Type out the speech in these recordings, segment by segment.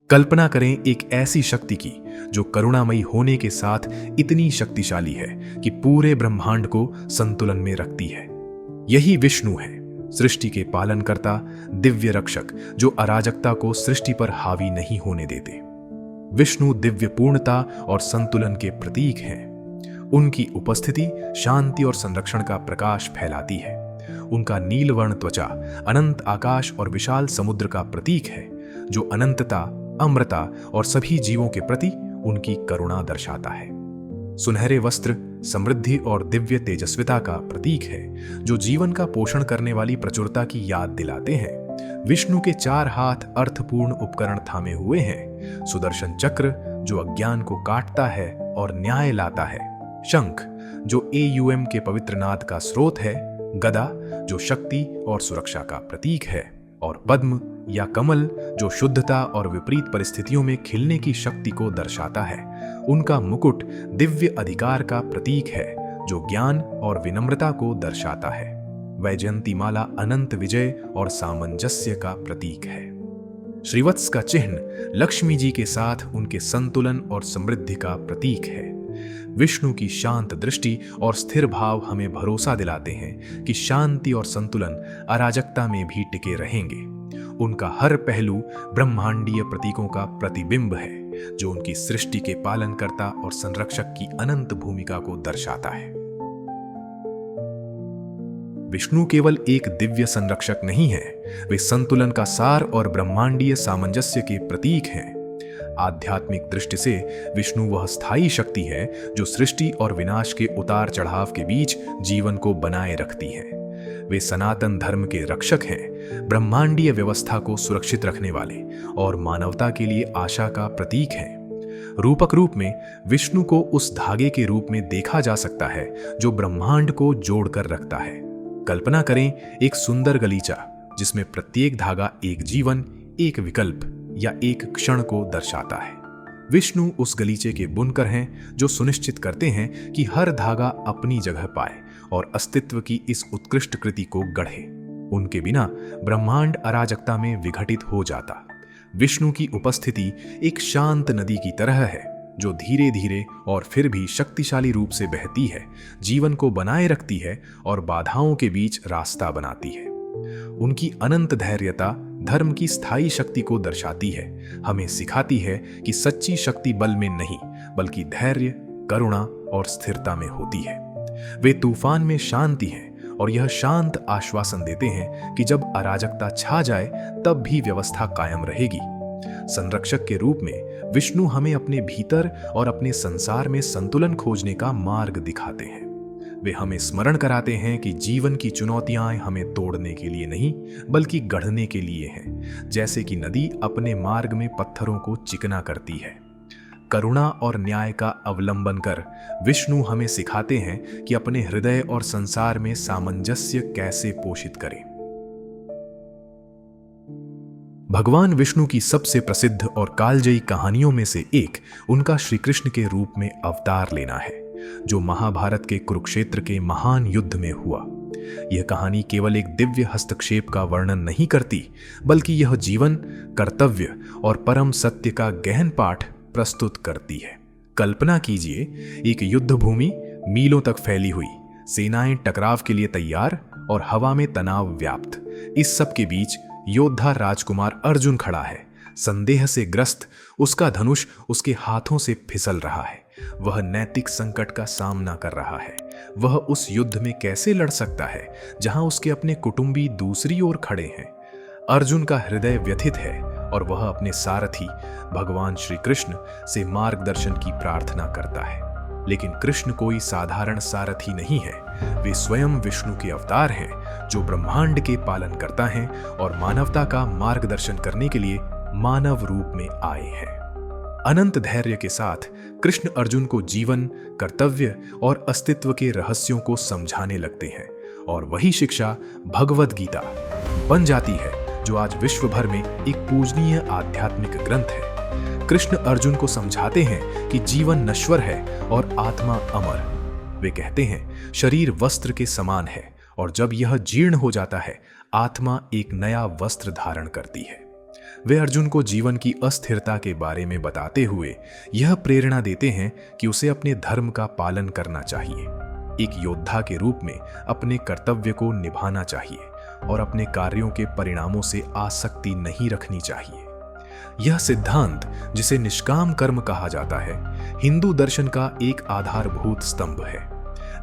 कल्पना करें एक ऐसी शक्ति की जो करुणामयी होने के साथ इतनी शक्तिशाली है कि पूरे ब्रह्मांड को संतुलन में रखती है। यही विष्णु है, सृष्टि के पालनकर्ता, दिव्य रक्षक जो अराजकता को सृष्टि पर हावी नहीं होने देते। विष्णु दिव्य पूर्णता और संतुलन के प्रतीक हैं। उनकी उपस्थिति शांति और संरक्षण का प्रकाश फैलाती है। उनका नीलवर्ण त्वचा अनंत आकाश और विशाल समुद्र का प्रतीक है जो अनंतता, अमृता और सभी जीवों के प्रति उनकी करुणा दर्शाता है। सुनहरे वस्त्र समृद्धि और दिव्य तेजस्विता का प्रतीक है जो जीवन का पोषण करने वाली प्रचुरता की याद दिलाते हैं। विष्णु के 4 हाथ अर्थपूर्ण उपकरण थामे हुए हैं। सुदर्शन चक्र जो अज्ञान को काटता है और न्याय लाता है, शंख जो AUM के पवित्र नाद का स्रोत है, गदा जो शक्ति और सुरक्षा का प्रतीक है, और पद्म या कमल जो शुद्धता और विपरीत परिस्थितियों में खिलने की शक्ति को दर्शाता है। उनका मुकुट दिव्य अधिकार का प्रतीक है जो ज्ञान और विनम्रता को दर्शाता है। वैजयंती माला अनंत विजय और सामंजस्य का प्रतीक है। श्रीवत्स का चिन्ह लक्ष्मी जी के साथ उनके संतुलन और समृद्धि का प्रतीक है। विष्णु की शांत दृष्टि और स्थिर भाव हमें भरोसा दिलाते हैं कि शांति और संतुलन अराजकता में भी टिके रहेंगे। उनका हर पहलू ब्रह्मांडीय प्रतीकों का प्रतिबिंब है जो उनकी सृष्टि के पालनकर्ता और संरक्षक की अनंत भूमिका को दर्शाता है। विष्णु केवल एक दिव्य संरक्षक नहीं है, वे संतुलन का सार और ब्रह्मांडीय सामंजस्य के प्रतीक हैं। आध्यात्मिक दृष्टि से विष्णु वह स्थायी शक्ति है जो सृष्टि और विनाश के उतार चढ़ाव के बीच जीवन को बनाए रखती है। वे सनातन धर्म के रक्षक हैं, ब्रह्मांडीय व्यवस्था को सुरक्षित रखने वाले और मानवता के लिए आशा का प्रतीक हैं। रूपक रूप में विष्णु को उस धागे के रूप में देखा जा सकता है जो ब्रह्मांड को जोड़कर रखता है। कल्पना करें एक सुंदर गलीचा जिसमें प्रत्येक धागा एक जीवन, एक विकल्प या एक क्षण को दर्शाता है। विष्णु उस गलीचे के बुनकर हैं जो सुनिश्चित करते हैं कि हर धागा अपनी जगह पाए और अस्तित्व की इस उत्कृष्ट कृति को गढ़े। उनके बिना ब्रह्मांड अराजकता में विघटित हो जाता। विष्णु की उपस्थिति एक शांत नदी की तरह है जो धीरे धीरे और फिर भी शक्तिशाली रूप से बहती है, जीवन को बनाए रखती है और बाधाओं के बीच रास्ता बनाती है। उनकी अनंत धैर्यता धर्म की स्थायी शक्ति को दर्शाती है, हमें सिखाती है कि सच्ची शक्ति बल में नहीं बल्कि धैर्य, करुणा और स्थिरता में होती है। वे तूफान में शांति हैं और यह शांत आश्वासन देते हैं कि जब अराजकता छा जाए तब भी व्यवस्था कायम रहेगी। संरक्षक के रूप में विष्णु हमें अपने भीतर और अपने संसार में संतुलन खोजने का मार्ग दिखाते हैं। वे हमें स्मरण कराते हैं कि जीवन की चुनौतियां हमें तोड़ने के लिए नहीं बल्कि गढ़ने के लिए हैं, जैसे कि नदी अपने मार्ग में पत्थरों को चिकना करती है। करुणा और न्याय का अवलंबन कर विष्णु हमें सिखाते हैं कि अपने हृदय और संसार में सामंजस्य कैसे पोषित करें। भगवान विष्णु की सबसे प्रसिद्ध और कालजयी कहानियों में से एक उनका श्री कृष्ण के रूप में अवतार लेना है, जो महाभारत के कुरुक्षेत्र के महान युद्ध में हुआ। यह कहानी केवल एक दिव्य हस्तक्षेप का वर्णन नहीं करती, बल्कि यह जीवन, कर्तव्य और परम सत्य का गहन पाठ प्रस्तुत करती है। कल्पना कीजिए, एक युद्ध भूमि मीलों तक फैली हुई, सेनाएं टकराव के लिए तैयार और हवा में तनाव व्याप्त। इस सब के बीच योद्धा राजकुमार अर्जुन खड़ा है, संदेह से ग्रस्त। उसका धनुष उसके हाथों से फिसल रहा है। वह नैतिक संकट का सामना कर रहा है। वह उस युद्ध में कैसे लड़ सकता है जहां उसके अपने कुटुंबी दूसरी ओर खड़े हैं। अर्जुन का हृदय व्यथित है और वह अपने सारथी भगवान श्री कृष्ण से मार्गदर्शन की प्रार्थना करता है। लेकिन कृष्ण कोई साधारण सारथी नहीं है, वे स्वयं विष्णु के अवतार हैं जो ब्रह्मांड के पालन करता हैं और मानवता का मार्गदर्शन करने के लिए मानव रूप में आए हैं। अनंत धैर्य के साथ कृष्ण अर्जुन को जीवन, कर्तव्य और अस्तित्व के रहस्यों को समझाने लगते हैं और वही शिक्षा भगवद गीता बन जाती है जो आज विश्व भर में एक पूजनीय आध्यात्मिक ग्रंथ है। कृष्ण अर्जुन को समझाते हैं कि जीवन नश्वर है और आत्मा अमर। वे कहते हैं शरीर वस्त्र के समान है और जब यह जीर्ण हो जाता है आत्मा एक नया वस्त्र धारण करती है। वे अर्जुन को जीवन की अस्थिरता के बारे में बताते हुए यह प्रेरणा देते हैं कि उसे अपने धर्म का पालन करना चाहिए, एक योद्धा के रूप में अपने कर्तव्य को निभाना चाहिए और अपने कार्यों के परिणामों से आसक्ति नहीं रखनी चाहिए। यह सिद्धांत, जिसे निष्काम कर्म कहा जाता है, हिंदू दर्शन का एक आधारभूत स्तंभ है।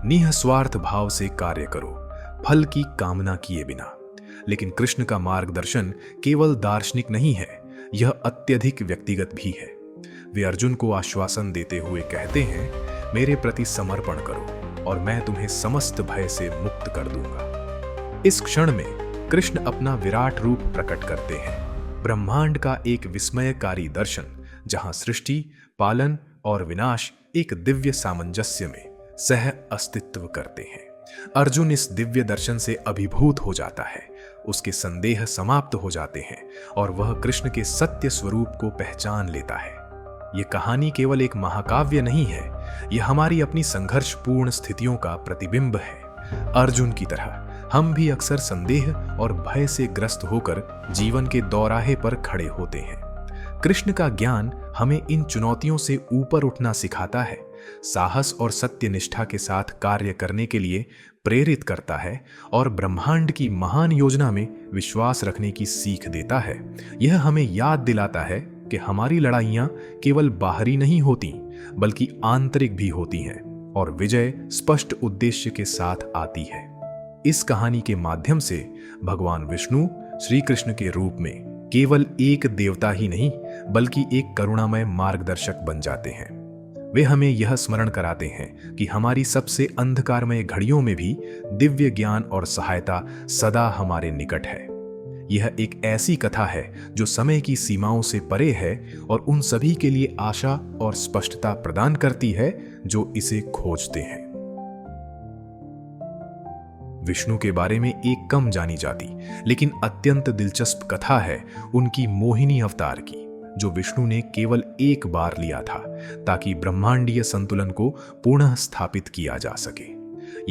निःस्वार्थ भाव से कार्य करो, फल की कामना किए बिना। लेकिन कृष्ण का मार्गदर्शन केवल दार्शनिक नहीं है, यह अत्यधिक व्यक्तिगत भी है। वे अर्जुन को आश्वासन देते हुए कहते हैं, मेरे प्रति समर्पण करो और मैं तुम्हें समस्त भय से मुक्त कर दूंगा। इस क्षण में कृष्ण अपना विराट रूप प्रकट करते हैं, ब्रह्मांड का एक विस्मयकारी दर्शन, जहां सृष्टि, पालन और विनाश एक दिव्य सामंजस्य में सह अस्तित्व करते हैं। अर्जुन इस दिव्य दर्शन से अभिभूत हो जाता है, उसके संदेह समाप्त हो जाते हैं और वह कृष्ण के सत्य स्वरूप को पहचान लेता है। यह कहानी केवल एक महाकाव्य नहीं है, यह हमारी अपनी संघर्षपूर्ण स्थितियों का प्रतिबिंब है। अर्जुन की तरह हम भी अक्सर संदेह और भय से ग्रस्त होकर जीवन के दौराहे पर खड़े होते हैं। कृष्ण का ज्ञान हमें इन चुनौतियों से ऊपर उठना सिखाता है, साहस और सत्य निष्ठा के साथ कार्य करने के लिए प्रेरित करता है और ब्रह्मांड की महान योजना में विश्वास रखने की सीख देता है। यह हमें याद दिलाता है कि हमारी लड़ाइयां केवल बाहरी नहीं होती, बल्कि आंतरिक भी होती हैं और विजय स्पष्ट उद्देश्य के साथ आती है। इस कहानी के माध्यम से भगवान विष्णु श्री कृष्ण के रूप में केवल एक देवता ही नहीं, बल्कि एक करुणामय मार्गदर्शक बन जाते हैं। वे हमें यह स्मरण कराते हैं कि हमारी सबसे अंधकारमय घड़ियों में भी दिव्य ज्ञान और सहायता सदा हमारे निकट है। यह एक ऐसी कथा है जो समय की सीमाओं से परे है और उन सभी के लिए आशा और स्पष्टता प्रदान करती है जो इसे खोजते हैं। विष्णु के बारे में एक कम जानी जाती लेकिन अत्यंत दिलचस्प कथा है उनकी मोहिनी अवतार की, जो विष्णु ने केवल एक बार लिया था ताकि ब्रह्मांडीय संतुलन को पुनः स्थापित किया जा सके।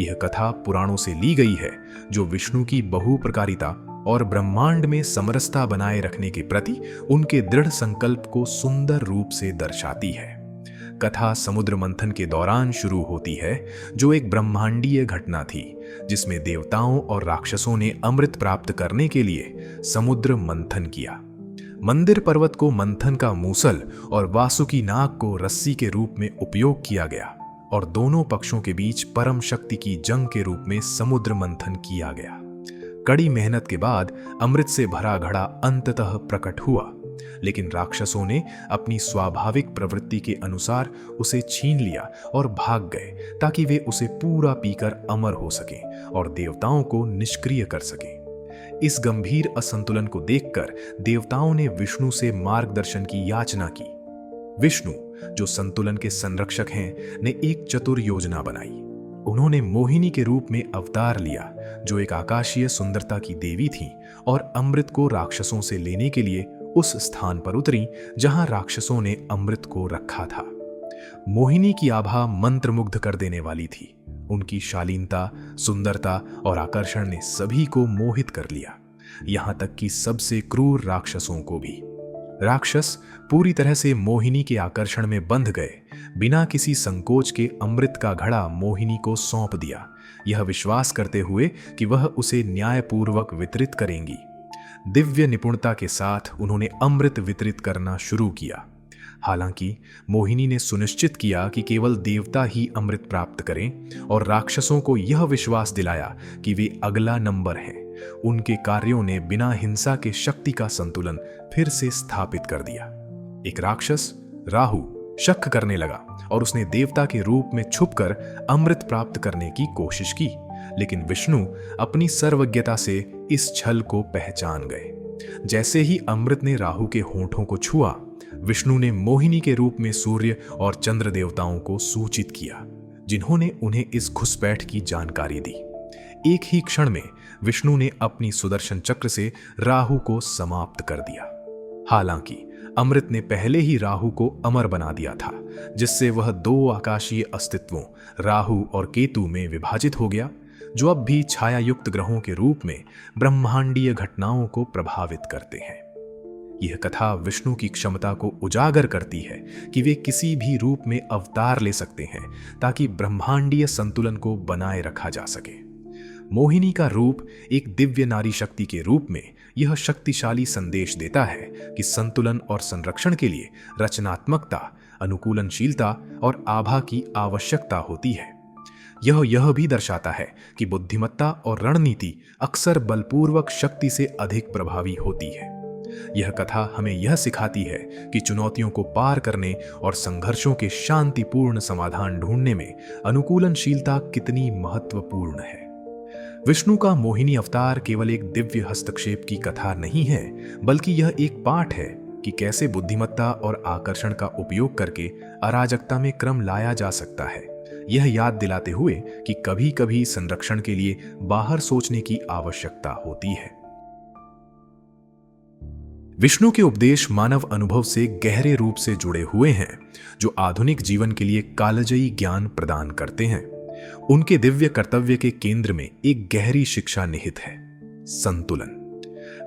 यह कथा पुराणों से ली गई है, जो विष्णु की बहुप्रकारिता और ब्रह्मांड में समरसता बनाए रखने के प्रति उनके दृढ़ संकल्प को सुंदर रूप से दर्शाती है। कथा समुद्र मंथन के दौरान शुरू होती है, जो एक ब्रह्मांडीय घटना थी जिसमें देवताओं और राक्षसों ने अमृत प्राप्त करने के लिए समुद्र मंथन किया। मंदिर पर्वत को मंथन का मूसल और वासुकी नाग को रस्सी के रूप में उपयोग किया गया और दोनों पक्षों के बीच परम शक्ति की जंग के रूप में समुद्र मंथन किया गया। कड़ी मेहनत के बाद अमृत से भरा घड़ा अंततः प्रकट हुआ, लेकिन राक्षसों ने अपनी स्वाभाविक प्रवृत्ति के अनुसार उसे छीन लिया और भाग गए ताकि वे उसे पूरा पीकर अमर हो सकें और देवताओं को निष्क्रिय कर सकें। इस गंभीर असंतुलन को देखकर देवताओं ने विष्णु से मार्गदर्शन की याचना की। विष्णु, जो संतुलन के संरक्षक हैं, ने एक चतुर योजना बनाई। उन्होंने मोहिनी के रूप में अवतार लिया, जो एक आकाशीय सुंदरता की देवी थी, और अमृत को राक्षसों से लेने के लिए उस स्थान पर उतरी जहां राक्षसों ने अमृत को रखा था। मोहिनी की आभा मंत्रमुग्ध कर देने वाली थी। उनकी शालीनता, सुंदरता और आकर्षण ने सभी को मोहित कर लिया, यहां तक कि सबसे क्रूर राक्षसों को भी। राक्षस पूरी तरह से मोहिनी के आकर्षण में बंध गए। बिना किसी संकोच के अमृत का घड़ा मोहिनी को सौंप दिया, यह विश्वास करते हुए कि वह उसे न्यायपूर्वक वितरित करेंगी। दिव्य निपुणता के साथ उन्होंने अमृत वितरित करना शुरू किया। हालांकि मोहिनी ने सुनिश्चित किया कि केवल देवता ही अमृत प्राप्त करें और राक्षसों को यह विश्वास दिलाया कि वे अगला नंबर हैं। उनके कार्यों ने बिना हिंसा के शक्ति का संतुलन फिर से स्थापित कर दिया। एक राक्षस, राहु, शक करने लगा और उसने देवता के रूप में छुपकर अमृत प्राप्त करने की कोशिश की, लेकिन विष्णु अपनी सर्वज्ञता से इस छल को पहचान गए। जैसे ही अमृत ने राहु के होठों को छुआ, विष्णु ने मोहिनी के रूप में सूर्य और चंद्र देवताओं को सूचित किया, जिन्होंने उन्हें इस घुसपैठ की जानकारी दी। एक ही क्षण में विष्णु ने अपनी सुदर्शन चक्र से राहु को समाप्त कर दिया। हालांकि अमृत ने पहले ही राहु को अमर बना दिया था, जिससे वह दो आकाशीय अस्तित्वों राहु और केतु में विभाजित हो गया, जो अब भी छायायुक्त ग्रहों के रूप में ब्रह्मांडीय घटनाओं को प्रभावित करते हैं। यह कथा विष्णु की क्षमता को उजागर करती है कि वे किसी भी रूप में अवतार ले सकते हैं ताकि ब्रह्मांडीय संतुलन को बनाए रखा जा सके। मोहिनी का रूप एक दिव्य नारी शक्ति के रूप में यह शक्तिशाली संदेश देता है कि संतुलन और संरक्षण के लिए रचनात्मकता, अनुकूलनशीलता और आभा की आवश्यकता होती है। यह भी दर्शाता है कि बुद्धिमत्ता और रणनीति अक्सर बलपूर्वक शक्ति से अधिक प्रभावी होती है। यह कथा हमें यह सिखाती है कि चुनौतियों को पार करने और संघर्षों के शांतिपूर्ण समाधान ढूंढने में अनुकूलनशीलता कितनी महत्वपूर्ण है। विष्णु का मोहिनी अवतार केवल एक दिव्य हस्तक्षेप की कथा नहीं है, बल्कि यह एक पाठ है कि कैसे बुद्धिमत्ता और आकर्षण का उपयोग करके अराजकता में क्रम लाया जा सकता है। यह याद दिलाते हुए कि कभी-कभी संरक्षण के लिए बाहर सोचने की आवश्यकता होती है। विष्णु के उपदेश मानव अनुभव से गहरे रूप से जुड़े हुए हैं, जो आधुनिक जीवन के लिए कालजयी ज्ञान प्रदान करते हैं। उनके दिव्य कर्तव्य के केंद्र में एक गहरी शिक्षा निहित है, संतुलन।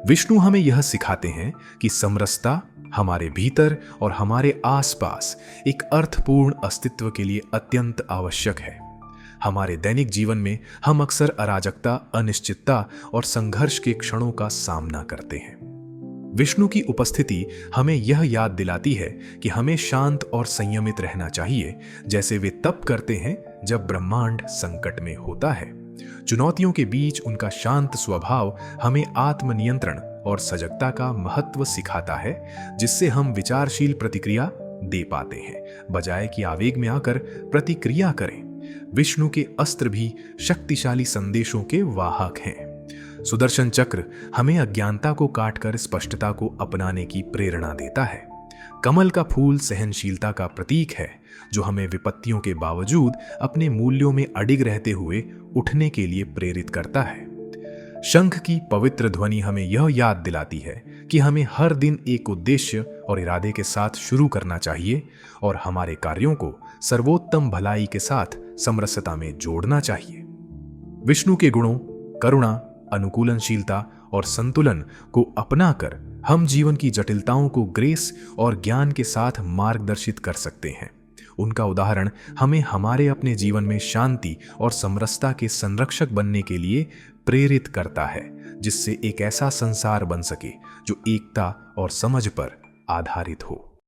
विष्णु हमें यह सिखाते हैं कि समरसता हमारे भीतर और हमारे आसपास एक अर्थपूर्ण अस्तित्व के लिए अत्यंत आवश्यक है। हमारे दैनिक जीवन में हम अक्सर अराजकता, अनिश्चितता और संघर्ष के क्षणों का सामना करते हैं। विष्णु की उपस्थिति हमें यह याद दिलाती है कि हमें शांत और संयमित रहना चाहिए, जैसे वे तब करते हैं जब ब्रह्मांड संकट में होता है। चुनौतियों के बीच उनका शांत स्वभाव हमें आत्मनियंत्रण और सजगता का महत्व सिखाता है, जिससे हम विचारशील प्रतिक्रिया दे पाते हैं, बजाय कि आवेग में आकर प्रतिक्रिया करें। विष्णु के अस्त्र भी शक्तिशाली संदेशों के वाहक हैं। सुदर्शन चक्र हमें अज्ञानता को काटकर स्पष्टता को अपनाने की प्रेरणा देता है। कमल का फूल सहनशीलता का प्रतीक है, जो हमें विपत्तियों के बावजूद अपने मूल्यों में अडिग रहते हुए उठने के लिए प्रेरित करता है। शंख की पवित्र ध्वनि हमें यह याद दिलाती है कि हमें हर दिन एक उद्देश्य और इरादे के साथ शुरू करना चाहिए और हमारे कार्यों को सर्वोत्तम भलाई के साथ समरसता में जोड़ना चाहिए। विष्णु के गुणों, करुणा, अनुकूलनशीलता और संतुलन को अपनाकर हम जीवन की जटिलताओं को ग्रेस और ज्ञान के साथ मार्गदर्शित कर सकते हैं। उनका उदाहरण हमें हमारे अपने जीवन में शांति और समरसता के संरक्षक बनने के लिए प्रेरित करता है, जिससे एक ऐसा संसार बन सके जो एकता और समझ पर आधारित हो।